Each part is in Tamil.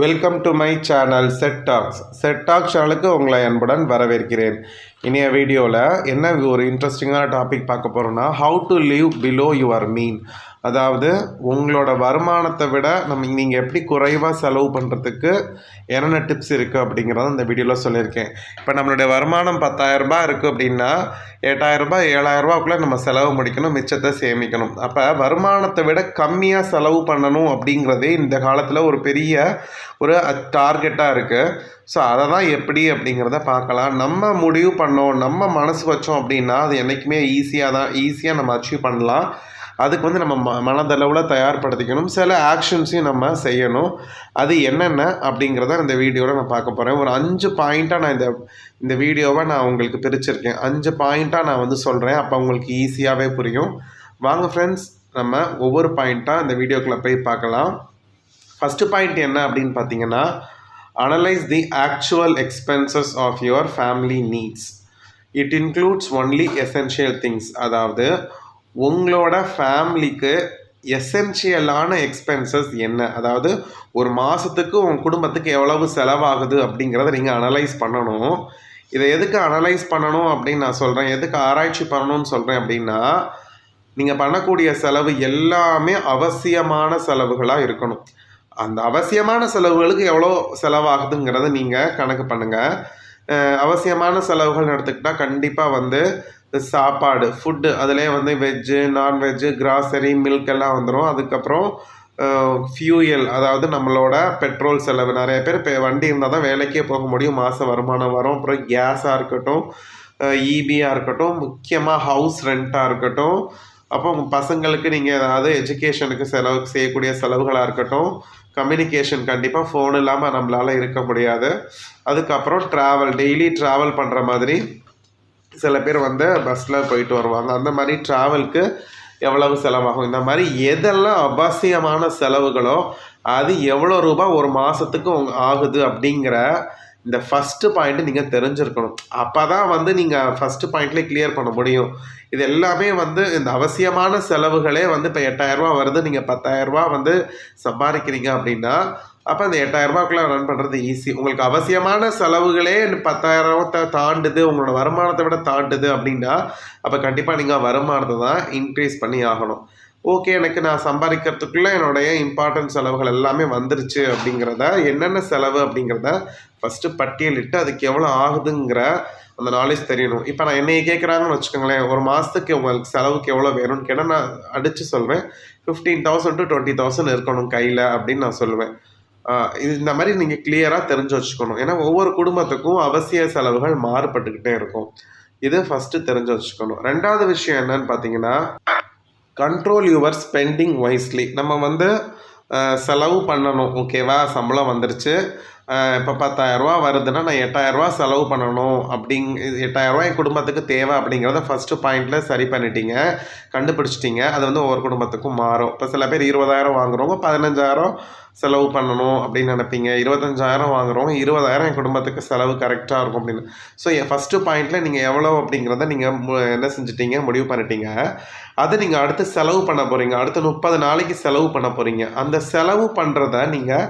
Welcome to my channel set tax சேனலுக்கு உங்களை அன்புடன் வரவேற்கிறேன். இனிய வீடியோவில் என்ன ஒரு இன்ட்ரெஸ்டிங்கான டாபிக் பார்க்க போகிறோன்னா, how to live below your mean. அதாவது உங்களோட வருமானத்தை விட நீங்கள் எப்படி குறைவாக செலவு பண்ணுறதுக்கு என்னென்ன டிப்ஸ் இருக்குது அப்படிங்கிறத இந்த வீடியோவில் சொல்லியிருக்கேன். இப்போ நம்மளுடைய வருமானம் 10,000 இருக்குது அப்படின்னா 8,000 7,000 நம்ம செலவு முடிக்கணும், மிச்சத்தை சேமிக்கணும். அப்போ வருமானத்தை விட கம்மியாக செலவு பண்ணணும் அப்படிங்கிறதே இந்த காலத்தில் ஒரு பெரிய ஒரு டார்கெட்டாக இருக்குது. ஸோ அதை தான் எப்படி அப்படிங்கிறத பார்க்கலாம். நம்ம முடிவு பண்ணோம், நம்ம மனசு வச்சோம் அப்படின்னா அது என்றைக்குமே ஈஸியாக நம்ம அச்சீவ் பண்ணலாம். அதுக்கு நம்ம மனதளவில் தயார்படுத்திக்கணும், சில ஆக்ஷன்ஸையும் நம்ம செய்யணும். அது என்னென்ன அப்படிங்கிறத இந்த வீடியோவில் நான் பார்க்க போகிறேன். ஒரு 5 பாயிண்ட்டாக நான் இந்த வீடியோவை நான் உங்களுக்கு பிரிச்சிருக்கேன். 5 பாயிண்ட்டாக நான் சொல்கிறேன். அப்போ உங்களுக்கு ஈஸியாகவே புரியும். வாங்க ஃப்ரெண்ட்ஸ், நம்ம ஒவ்வொரு பாயிண்ட்டாக இந்த வீடியோக்குள்ளே போய் பார்க்கலாம். ஃபஸ்ட்டு பாயிண்ட் என்ன அப்படின்னு பார்த்தீங்கன்னா, analyse the actual expenses of your family needs. It includes only essential things. அதாவது உங்களோட ஃபேமிலிக்கு எசென்ஷியலான எக்ஸ்பென்சஸ் என்ன, அதாவது ஒரு மாதத்துக்கு உங்கள் குடும்பத்துக்கு எவ்வளவு செலவாகுது அப்படிங்கிறத நீங்கள் அனலைஸ் பண்ணணும். இதை எதுக்கு அனலைஸ் பண்ணணும் அப்படின்னு நான் சொல்கிறேன், எதுக்கு ஆராய்ச்சி பண்ணணும்னு சொல்கிறேன் அப்படின்னா, நீங்கள் பண்ணக்கூடிய செலவு எல்லாமே அவசியமான செலவுகளாக இருக்கணும். அந்த அவசியமான செலவுகளுக்கு எவ்வளோ செலவாகுதுங்கிறத நீங்கள் கணக்கு பண்ணுங்கள். அவசியமான செலவுகள் எடுத்துக்கிட்டால் கண்டிப்பாக சாப்பாடு, ஃபுட்டு, அதிலே வெஜ்ஜு, நான்வெஜ்ஜு, கிராசரி, மில்க் எல்லாம் வந்துடும். அதுக்கப்புறம் ஃபியூயல், அதாவது நம்மளோட பெட்ரோல் செலவு. நிறைய பேர் இப்போ வண்டி இருந்தால் தான் வேலைக்கே போக முடியும், மாத வருமானம் வரும். அப்புறம் கேஸாக இருக்கட்டும், ஈபியாக இருக்கட்டும், முக்கியமாக ஹவுஸ் ரெண்ட்டாக இருக்கட்டும், அப்போ உங்கள் பசங்களுக்கு நீங்கள் ஏதாவது எஜுகேஷனுக்கு செய்யக்கூடிய செலவுகளாக இருக்கட்டும், கம்யூனிகேஷன், கண்டிப்பாக ஃபோன் இல்லாமல் நம்மளால் இருக்க முடியாது. அதுக்கப்புறம் டெய்லி ட்ராவல் பண்ணுற மாதிரி சில பேர் பஸ்ஸில் போயிட்டு வருவாங்க. அந்த மாதிரி ட்ராவலுக்கு எவ்வளவு செலவாகும், இந்த மாதிரி எதெல்லாம் அவசியமான செலவுகளோ அது எவ்வளோ ரூபாய் ஒரு மாதத்துக்கு ஆகுது அப்படிங்கிற இந்த ஃபஸ்ட்டு பாயிண்ட்டு நீங்கள் தெரிஞ்சிருக்கணும். அப்போ தான் நீங்கள் ஃபஸ்ட்டு பாயிண்ட்லேயே கிளியர் பண்ண முடியும். இது எல்லாமே இந்த அவசியமான செலவுகளே இப்போ 8,000 வருது, நீங்கள் 10,000 சம்பாதிக்கிறீங்க அப்படின்னா, அப்போ அந்த 8,000 ரன் பண்ணுறது ஈஸி. உங்களுக்கு அவசியமான செலவுகளே 10,000 தாண்டுது, உங்களோட வருமானத்தை விட தாண்டுது அப்படின்னா, அப்போ கண்டிப்பாக நீங்கள் வருமானத்தை தான் இன்க்ரீஸ் பண்ணி ஆகணும். ஓகே, எனக்கு நான் சம்பாதிக்கிறதுக்குள்ளே என்னுடைய இம்பார்ட்டன்ட் செலவுகள் எல்லாமே வந்துருச்சு அப்படிங்கிறத, என்னென்ன செலவு அப்படிங்கிறத ஃபஸ்ட்டு பட்டியலிட்டு அதுக்கு எவ்வளோ ஆகுதுங்கிற அந்த நாலேஜ் தெரியணும். இப்போ நான் என்னையை கேட்குறாங்கன்னு வச்சுக்கோங்களேன், ஒரு மாதத்துக்கு உங்களுக்கு செலவுக்கு எவ்வளோ வேணும்னு கேட்டால் நான் அடித்து சொல்வேன், 15,000 to 20,000 இருக்கணும் கையில் அப்படின்னு நான் சொல்லுவேன். இந்த மாதிரி நீங்கள் கிளியராக தெரிஞ்சு வச்சுக்கணும். ஏன்னா ஒவ்வொரு குடும்பத்துக்கும் அவசிய செலவுகள் மாறுபட்டுக்கிட்டே இருக்கும். இது ஃபஸ்ட்டு தெரிஞ்சு வச்சுக்கணும். ரெண்டாவது விஷயம் என்னன்னு பார்த்தீங்கன்னா, கண்ட்ரோல் யுவர் ஸ்பெண்டிங் வைஸ்லி. நம்ம செலவு பண்ணணும். ஓகேவா, சம்பளம் வந்துருச்சு, இப்போ 10,000 வருதுன்னா நான் 8,000 செலவு பண்ணணும். 8,000 என் குடும்பத்துக்கு தேவை அப்படிங்கிறத ஃபஸ்ட்டு பாயிண்டில் சரி பண்ணிட்டீங்க, கண்டுபிடிச்சிட்டிங்க. அது ஒவ்வொரு குடும்பத்துக்கும் மாறும். இப்போ சில பேர் 20,000 வாங்குறவங்க 15,000 செலவு பண்ணணும் அப்படின்னு நினைப்பீங்க. 25,000 வாங்குறோம், 20,000 என் குடும்பத்துக்கு செலவு கரெக்டாக இருக்கும் அப்படின்னு. ஸோ ஃபஸ்ட்டு பாயிண்டில் நீங்கள் எவ்வளோ அப்படிங்கிறத நீங்கள் என்ன செஞ்சிட்டீங்க, முடிவு பண்ணிட்டீங்க. அதை நீங்கள் அடுத்து செலவு பண்ண போகிறீங்க, அடுத்த 30 நாளைக்கு செலவு பண்ண போகிறீங்க. அந்த செலவு பண்ணுறத நீங்கள்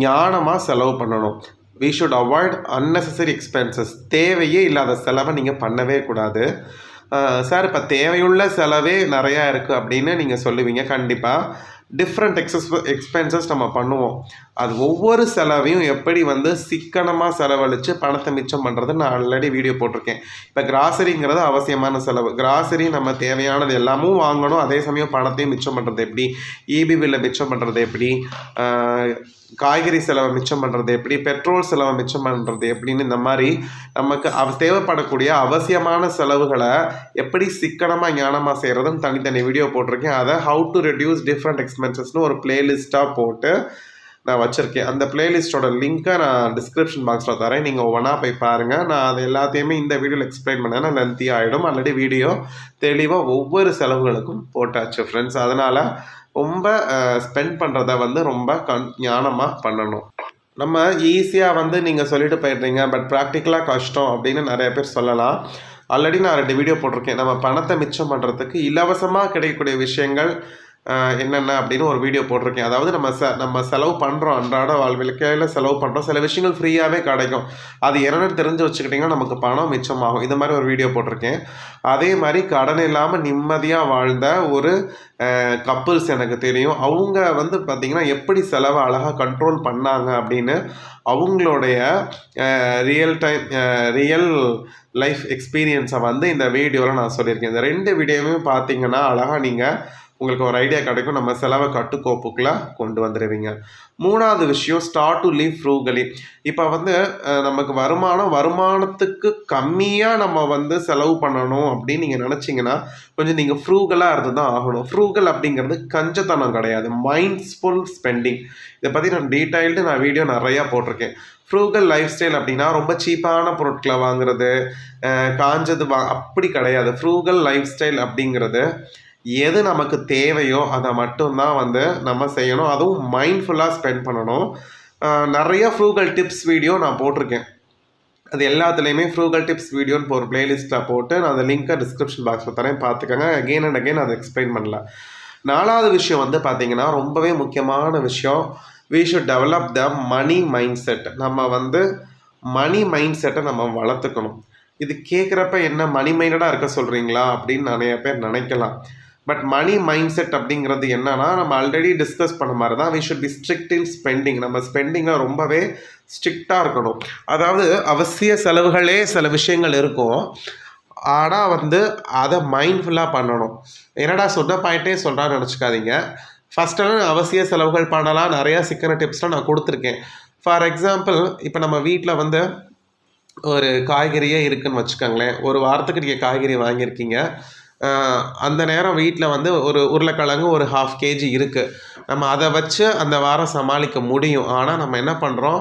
ஞானமாக செலவு பண்ணணும். We should avoid unnecessary expenses. தேவையே இல்லாத செலவை நீங்கள் பண்ணவே கூடாது. சார் இப்போ தேவையுள்ள செலவே நிறையா இருக்குது அப்படின்னு நீங்கள் சொல்லுவீங்க. கண்டிப்பாக டிஃப்ரெண்ட் எக்ஸ்பென்சஸ் நம்ம பண்ணுவோம். அது ஒவ்வொரு செலவையும் எப்படி சிக்கனமாக செலவழித்து பணத்தை மிச்சம் பண்ணுறது நான் ஆல்ரெடி வீடியோ போட்டிருக்கேன். இப்போ கிராசரிங்கிறது அவசியமான செலவு. கிராசரி நம்ம தேவையானது எல்லாமும் வாங்கணும், அதே சமயம் பணத்தையும் மிச்சம் பண்ணுறது எப்படி, இபி பில்லை மிச்சம் பண்ணுறது எப்படி, காய்கறி செலவை மிச்சம் பண்ணுறது எப்படி, பெட்ரோல் செலவை மிச்சம் பண்ணுறது எப்படின்னு, இந்த மாதிரி நமக்கு தேவைப்படக்கூடிய அவசியமான செலவுகளை எப்படி சிக்கனமாக ஞானமாக செய்கிறதுன்னு தனித்தனி வீடியோ போட்டிருக்கேன். அதை ஹவு டு ரெடியூஸ் டிஃப்ரெண்ட் எக்ஸ்பென்சஸ்னு ஒரு பிளேலிஸ்ட்டாக போட்டு நான் வச்சுருக்கேன். அந்த பிளேலிஸ்ட்டோட லிங்க்கை நான் டிஸ்கிரிப்ஷன் பாக்ஸில் தரேன், நீங்கள் ஒவ்வொன்றா போய் பாருங்கள். நான் அது எல்லாத்தையுமே இந்த வீடியோவில் எக்ஸ்பிளைன் பண்ணேன்னா லென்த்தி ஆகிடும். ஆல்ரெடி வீடியோ தெளிவாக ஒவ்வொரு செலவுகளுக்கும் போட்டாச்சு ஃப்ரெண்ட்ஸ். அதனால் ரொம்ப ஸ்பெண்ட் பண்ணுறத ரொம்ப ஞானமாக பண்ணணும். நம்ம ஈஸியாக நீங்கள் சொல்லிட்டு போயிடுறீங்க, பட் ப்ராக்டிக்கலாக கஷ்டம் அப்படின்னு நிறைய பேர் சொல்லலாம். ஆல்ரெடி நான் 2 வீடியோ போட்டிருக்கேன். நம்ம பணத்தை மிச்சம் பண்ணுறதுக்கு இலவசமாக கிடைக்கக்கூடிய விஷயங்கள் என்னென்ன அப்படின்னு ஒரு வீடியோ போட்டிருக்கேன். அதாவது நம்ம செலவு பண்ணுறோம், அன்றாட வாழ்க்கையில் செலவு பண்ணுறோம், சில விஷயங்கள் ஃப்ரீயாகவே கிடைக்கும். அது என்னென்னு தெரிஞ்சு வச்சுக்கிட்டிங்கன்னா நமக்கு பணம் மிச்சமாகும். இது மாதிரி ஒரு வீடியோ போட்டிருக்கேன். அதே மாதிரி கடன் இல்லாமல் நிம்மதியாக வாழ்ந்த ஒரு கப்புள்ஸ் எனக்கு தெரியும். அவங்க வந்து பார்த்திங்கன்னா எப்படி செலவை அழகாக கண்ட்ரோல் பண்ணாங்க அப்படின்னு அவங்களுடைய ரியல் லைஃப் எக்ஸ்பீரியன்ஸை வந்து இந்த வீடியோவில் நான் சொல்லியிருக்கேன். இந்த 2 வீடியோவுமே பார்த்தீங்கன்னா அழகாக நீங்கள் உங்களுக்கு ஒரு ஐடியா கிடைக்கும். நம்ம செலவை கட்டுக்கோப்புக்குள்ளே கொண்டு வந்துடுவீங்க. 3வது விஷயம், ஸ்டார்ட் டு லிவ் ஃப்ரூகலி. இப்போ வந்து நமக்கு வருமானத்துக்கு கம்மியாக நம்ம வந்து செலவு பண்ணணும் அப்படின்னு நீங்கள் நினச்சிங்கன்னா கொஞ்சம் நீங்கள் ஃப்ரூகலாக இருந்து தான் ஆகணும். ஃப்ரூகல் அப்படிங்கிறது கஞ்சத்தனம் கிடையாது, மைண்ட்ஃபுல் ஸ்பெண்டிங். இதை பற்றி நான் வீடியோ நிறையா போட்டிருக்கேன். ஃப்ரூகல் லைஃப் ஸ்டைல் அப்படின்னா ரொம்ப சீப்பான பொருட்களை வாங்குறது, காஞ்சது அப்படி கிடையாது. ஃப்ரூகல் லைஃப் ஸ்டைல் அப்படிங்கிறது எது நமக்கு தேவையோ அதை மட்டும்தான் வந்து நம்ம செய்யணும். அதுவும் மைண்ட்ஃபுல்லாக ஸ்பெண்ட் பண்ணணும். நிறைய ஃப்ரூகல் டிப்ஸ் வீடியோ நான் போட்டிருக்கேன். அது எல்லாத்துலேயுமே ஃப்ரூகல் டிப்ஸ் வீடியோன்னு ஒரு பிளேலிஸ்ட்டில் போட்டு நான் அந்த லிங்க்கை டிஸ்கிரிப்ஷன் பாக்ஸில் தரேன், பார்த்துக்கோங்க. அகெயின் அண்ட் அகெயின் அதை எக்ஸ்பிளைன் பண்ணல. 4வது விஷயம் வந்து பார்த்திங்கன்னா ரொம்பவே முக்கியமான விஷயம், we should develop the money mindset. நம்ம வந்து மணி மைண்ட் செட்டை நம்ம வளர்த்துக்கணும். இது கேட்குறப்ப என்ன மணி மைண்டடாக இருக்க சொல்கிறீங்களா அப்படின்னு நிறைய பேர் நினைக்கலாம். பட் மணி மைண்ட் செட் அப்படிங்கிறது என்னன்னா, நம்ம ஆல்ரெடி டிஸ்கஸ் பண்ண மாதிரி தான், we should be strict in spending. நம்ம ஸ்பெண்டிங்கில் ரொம்பவே ஸ்ட்ரிக்டாக இருக்கணும். அதாவது அவசிய செலவுகளே சில விஷயங்கள் இருக்கும், ஆனால் வந்து அதை மைண்ட்ஃபுல்லாக பண்ணணும். என்னடா சொன்ன பாயிண்ட்டே சொல்கிறான்னு நினச்சிக்காதீங்க. ஃபஸ்ட்டெல்லாம் அவசிய செலவுகள் பண்ணலாம், நிறையா சிக்கன டிப்ஸ்லாம் நான் கொடுத்துருக்கேன். ஃபார் எக்ஸாம்பிள், இப்போ நம்ம வீட்டில் வந்து ஒரு காய்கறியே இருக்குதுன்னு வச்சுக்கோங்களேன். ஒரு வாரத்துக்கு நீங்கள் காய்கறி வாங்கியிருக்கீங்க. அந்த நேரம் வீட்டில் வந்து ஒரு உருளைக்கிழங்கு ஒரு 1/2 kg இருக்குது. நம்ம அதை வச்சு அந்த வாரம் சமாளிக்க முடியும். ஆனால் நம்ம என்ன பண்ணுறோம்,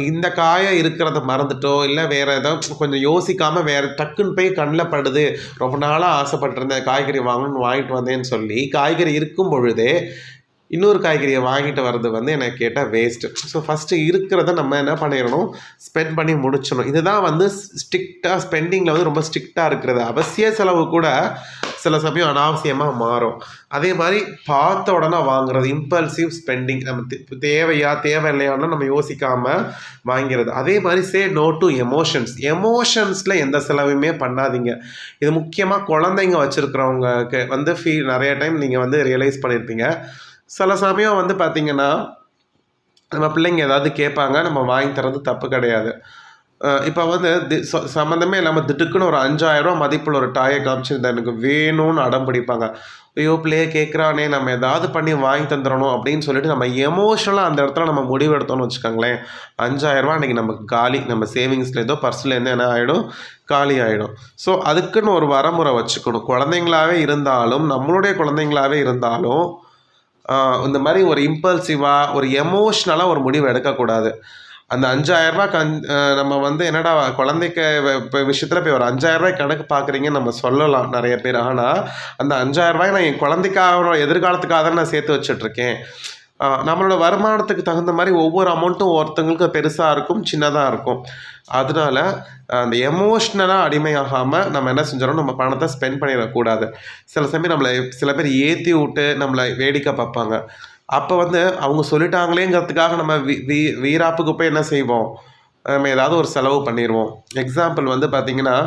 இந்த காயை இருக்கிறத மறந்துட்டோ இல்லை வேறு ஏதோ கொஞ்சம் யோசிக்காமல் வேறு டக்குன்னு போய் கண்ணில் படுது, ரொம்ப நாளாக ஆசைப்பட்டிருந்தேன் காய்கறி வாங்கணும்னு வாங்கிட்டு வந்தேன்னு சொல்லி காய்கறி இருக்கும் பொழுதே இன்னொரு காய்கறியை வாங்கிட்டு வர்றது வந்து எனக்கு கேட்டால் வேஸ்ட்டு. ஸோ ஃபஸ்ட்டு இருக்கிறத நம்ம என்ன பண்ணிடணும், ஸ்பெண்ட் பண்ணி முடிச்சிடணும். இதுதான் வந்து ஸ்ட்ரிக்டாக ஸ்பெண்டிங்கில் வந்து ரொம்ப ஸ்ட்ரிக்டாக இருக்கிறது. அவசிய செலவு கூட சில சமயம் அனாவசியமாக மாறும். அதே மாதிரி பார்த்த உடனே வாங்குறது, இம்பல்சிவ் ஸ்பெண்டிங். நம்ம தேவையில்லையான்னு நம்ம யோசிக்காமல் வாங்கிறது. அதே மாதிரி சே நோ டு எமோஷன்ஸில் எந்த செலவுமே பண்ணாதீங்க. இது முக்கியமாக குழந்தைங்க வச்சுருக்கிறவங்களுக்கு வந்து நிறைய டைம் நீங்கள் வந்து ரியலைஸ் பண்ணியிருப்பீங்க. சில சமயம் வந்து பார்த்திங்கன்னா நம்ம பிள்ளைங்க ஏதாவது கேட்பாங்க, நம்ம வாங்கி தரது தப்பு கிடையாது. இப்போ வந்து சம்மந்தமே இல்லாமல் திட்டுக்குன்னு ஒரு 5000 ரூபா மதிப்புள்ள ஒரு டாயை காமிச்சிருந்தா எனக்கு வேணும்னு அடம் பிடிப்பாங்க. ஐயோ பிள்ளையே கேட்குறானே, நம்ம ஏதாவது பண்ணி வாங்கி தந்துடணும் அப்படின்னு சொல்லிட்டு நம்ம எமோஷனலாக அந்த இடத்துல நம்ம முடிவு எடுத்தோம்னு வச்சுக்கோங்களேன், 5000 ரூபா அன்றைக்கி நமக்கு காலி. நம்ம சேவிங்ஸில் ஏதோ பர்ஸ்லேருந்து என்ன ஆகிடும், காலி ஆகிடும். ஸோ அதுக்குன்னு ஒரு வரமுறை வச்சுக்கணும். குழந்தைங்களாகவே இருந்தாலும், நம்மளுடைய குழந்தைங்களாகவே இருந்தாலும் இந்த மாதிரி ஒரு இம்பல்சிவாக ஒரு எமோஷ்னலாக ஒரு முடிவு எடுக்கக்கூடாது. அந்த 5000 ரூபா நம்ம வந்து என்னடா குழந்தைக்கு இப்போ விஷயத்தில் போய் ஒரு 5000 ரூபாய் கணக்கு பார்க்குறீங்கன்னு நம்ம சொல்லலாம் நிறைய பேர். ஆனால் அந்த 5000 ரூபாய் நான் என் குழந்தைக்காக எதிர்காலத்துக்காக தான் நான் சேர்த்து வச்சிட்ருக்கேன். நம்மளோட வருமானத்துக்கு தகுந்த மாதிரி ஒவ்வொரு அமௌண்ட்டும் ஒருத்தங்களுக்கு பெருசாக இருக்கும், சின்னதாக இருக்கும். அதனால அந்த எமோஷ்னலாக அடிமையாகாமல் நம்ம என்ன செஞ்சிடணும், நம்ம பணத்தை ஸ்பெண்ட் பண்ணிடக்கூடாது. சில சமயம் சில பேர் ஏற்றி விட்டு நம்மளை வேடிக்கை பார்ப்பாங்க. அப்போ வந்து அவங்க சொல்லிட்டாங்களேங்கிறதுக்காக நம்ம வீராப்புக்கு போய் என்ன செய்வோம், நம்ம ஏதாவது ஒரு செலவு பண்ணிடுவோம். எக்ஸாம்பிள் வந்து பார்த்திங்கன்னா,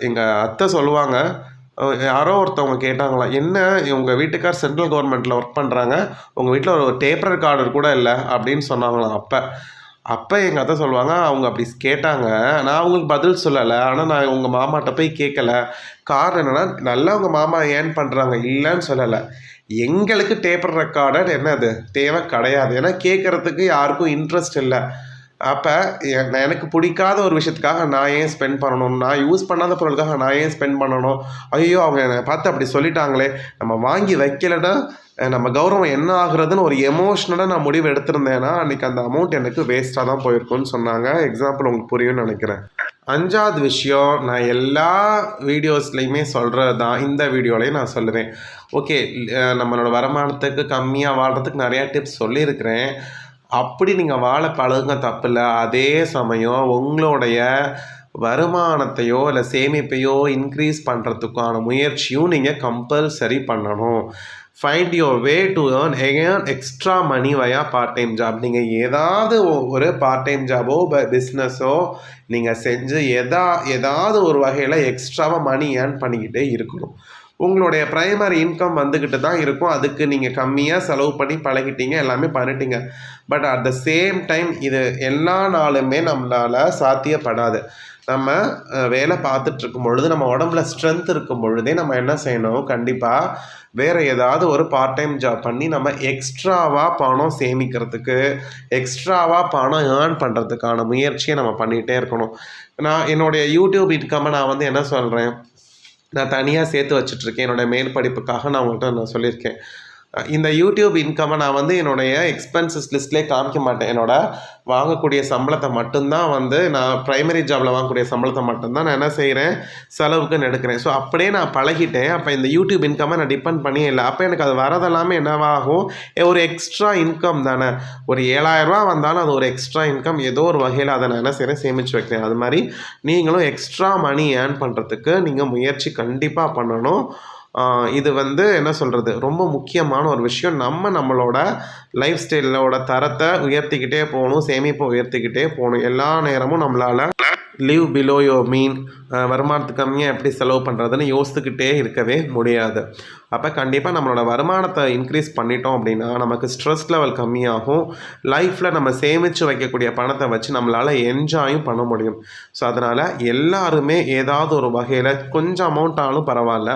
எங்கள் அத்தை சொல்லுவாங்க, யாரோ ஒருத்தவங்க கேட்டாங்களாம், என்ன உங்கள் வீட்டுக்கார் சென்ட்ரல் கவர்மெண்ட்டில் ஒர்க் பண்ணுறாங்க, உங்கள் வீட்டில் ஒரு டேப் ரெக்கார்டர் கூட இல்லை அப்படின்னு சொன்னாங்களாம். அப்போ எங்கள் அத்தை சொல்லுவாங்க, அவங்க அப்படி கேட்டாங்க, நான் அவங்களுக்கு பதில் சொல்லலை, ஆனால் நான் உங்கள் மாமாட்ட போய் கேட்கல. காரணம் என்னென்னா, நல்லா உங்கள் மாமா ஏர்ன் பண்ணுறாங்க, இல்லைன்னு சொல்லலை. எங்களுக்கு டேப்பர் ரெக்கார்டர் என்னது தேவை கிடையாது. ஏன்னா கேட்குறதுக்கு யாருக்கும் இன்ட்ரெஸ்ட் இல்லை. அப்போ எனக்கு பிடிக்காத ஒரு விஷயத்துக்காக நான் ஏன் ஸ்பெண்ட் பண்ணணும், நான் யூஸ் பண்ணாத பொருளுக்காக நான் ஏன் ஸ்பெண்ட் பண்ணணும், ஐயோ அவங்க என்னை பார்த்து அப்படி சொல்லிட்டாங்களே, நம்ம வாங்கி வைக்கலைன்னா நம்ம கௌரவம் என்ன ஆகுறதுன்னு ஒரு எமோஷ்னலாக நான் முடிவு எடுத்திருந்தேன்னா அன்றைக்கி அந்த அமௌண்ட் எனக்கு வேஸ்ட்டாக தான் போயிருக்குன்னு சொன்னாங்க. எக்ஸாம்பிள் உங்களுக்கு புரியும்னு நினைக்கிறேன். 5வது விஷயம், நான் எல்லா வீடியோஸ்லையுமே சொல்கிறது தான், இந்த வீடியோலையும் நான் சொல்லுவேன். ஓகே, நம்மளோட வருமானத்துக்கு கம்மியாக வாழ்கிறதுக்கு நிறையா டிப்ஸ் சொல்லியிருக்கிறேன். அப்படி நீங்கள் வாழ பழகுங்க, தப்பில்லை. அதே சமயம் உங்களுடைய வருமானத்தையோ இல்லை சேமிப்பையோ இன்க்ரீஸ் பண்ணுறதுக்கான முயற்சியும் நீங்கள் கம்பல்சரி பண்ணணும். Find your way to earn extra money via part time job. நீங்கள் ஏதாவது ஒரு பார்ட் டைம் ஜாபோ பிஸ்னஸோ நீங்கள் செஞ்சு ஏதாவது ஒரு வகையில் எக்ஸ்ட்ராவாக மணி ஏர்ன் பண்ணிக்கிட்டே இருக்கணும். உங்களுடைய ப்ரைமரி இன்கம் வந்துக்கிட்டு தான் இருக்கும். அதுக்கு நீங்கள் கம்மியாக செலவு பண்ணி பழகிட்டீங்க, எல்லாமே பண்ணிட்டீங்க. But at the same time இது எல்லா நாளுமே நம்மளால் சாத்தியப்படாது. நம்ம வேலை பார்த்துட்ருக்கும் பொழுது நம்ம உடம்புல ஸ்ட்ரென்த் இருக்கும் பொழுதே நம்ம என்ன செய்யணும், கண்டிப்பாக வேறு ஏதாவது ஒரு பார்ட் டைம் ஜாப் பண்ணி நம்ம எக்ஸ்ட்ராவாக பணம் சேமிக்கிறதுக்கு, எக்ஸ்ட்ராவாக பணம் ஏர்ன் பண்ணுறதுக்கான முயற்சியை நம்ம பண்ணிகிட்டே இருக்கணும். நான் என்னுடைய யூடியூப் இன்கம்மை நான் என்ன சொல்கிறேன், நான் தனியாக சேர்த்து வச்சுட்ருக்கேன். என்னோடய மேல் படிப்புக்காக நான் உங்கள்கிட்ட சொல்லியிருக்கேன். இந்த யூடியூப் இன்கம்மை நான் என்னுடைய எக்ஸ்பென்சஸ் லிஸ்ட்லேயே காமிக்க மாட்டேன். வாங்கக்கூடிய சம்பளத்தை மட்டும்தான் நான் ப்ரைமரி ஜாபில் வாங்கக்கூடிய சம்பளத்தை மட்டும்தான் நான் என்ன செய்கிறேன், செலவுக்குன்னு எடுக்கிறேன். ஸோ அப்படியே நான் பழகிட்டேன். அப்போ இந்த யூடியூப் இன்கம்மை நான் டிபெண்ட் பண்ணியே இல்லை. அப்போ எனக்கு அது வரதெல்லாமே என்னவாகும், ஒரு எக்ஸ்ட்ரா இன்கம் தானே. ஒரு 7,000 வந்தாலும் அது ஒரு எக்ஸ்ட்ரா இன்கம். ஏதோ ஒரு வகையில் அதை நான் என்ன செய்கிறேன், சேமித்து வைக்கிறேன். அது மாதிரி நீங்களும் எக்ஸ்ட்ரா மணி ஏர்ன் பண்ணுறதுக்கு நீங்கள் முயற்சி கண்டிப்பாக பண்ணணும். இது என்ன சொல்கிறது, ரொம்ப முக்கியமான ஒரு விஷயம். நம்மளோட லைஃப் ஸ்டைலோட தரத்தை உயர்த்திக்கிட்டே போகணும், சேமிப்பை உயர்த்திக்கிட்டே போகணும். எல்லா நேரமும் நம்மளால் லிவ் பிலோ யோர் மீன், வருமானத்துக்கு கம்மியாக எப்படி செலவு பண்ணுறதுன்னு யோசித்துக்கிட்டே இருக்கவே முடியாது. அப்போ கண்டிப்பாக நம்மளோட வருமானத்தை இன்க்ரீஸ் பண்ணிட்டோம் அப்படின்னா நமக்கு ஸ்ட்ரெஸ் லெவல் கம்மியாகும். லைஃப்பில் நம்ம சேமித்து வைக்கக்கூடிய பணத்தை வச்சு நம்மளால் என்ஜாயும் பண்ண முடியும். ஸோ அதனால் எல்லாருமே ஏதாவது ஒரு வகையில் கொஞ்சம் அமௌண்ட் ஆனாலும் பரவாயில்ல,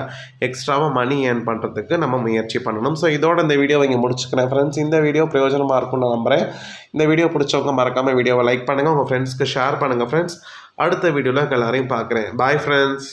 எக்ஸ்ட்ராவாக மணி ஏர்ன் பண்ணுறதுக்கு நம்ம முயற்சி பண்ணணும். ஸோ இதோட இந்த வீடியோவை இங்கே முடிச்சுக்கிறேன் ஃப்ரெண்ட்ஸ். இந்த வீடியோ பிரயோஜனமாக இருக்கும்னு நான் நம்புகிறேன். இந்த வீடியோ பிடிச்சவங்க மறக்காமல் வீடியோவை லைக் பண்ணுங்கள், உங்கள் ஃப்ரெண்ட்ஸ்க்கு ஷேர் பண்ணுங்கள் ஃப்ரெண்ட்ஸ். அடுத்த வீடியோவில் எல்லாரையும் பார்க்குறேன். Bye friends.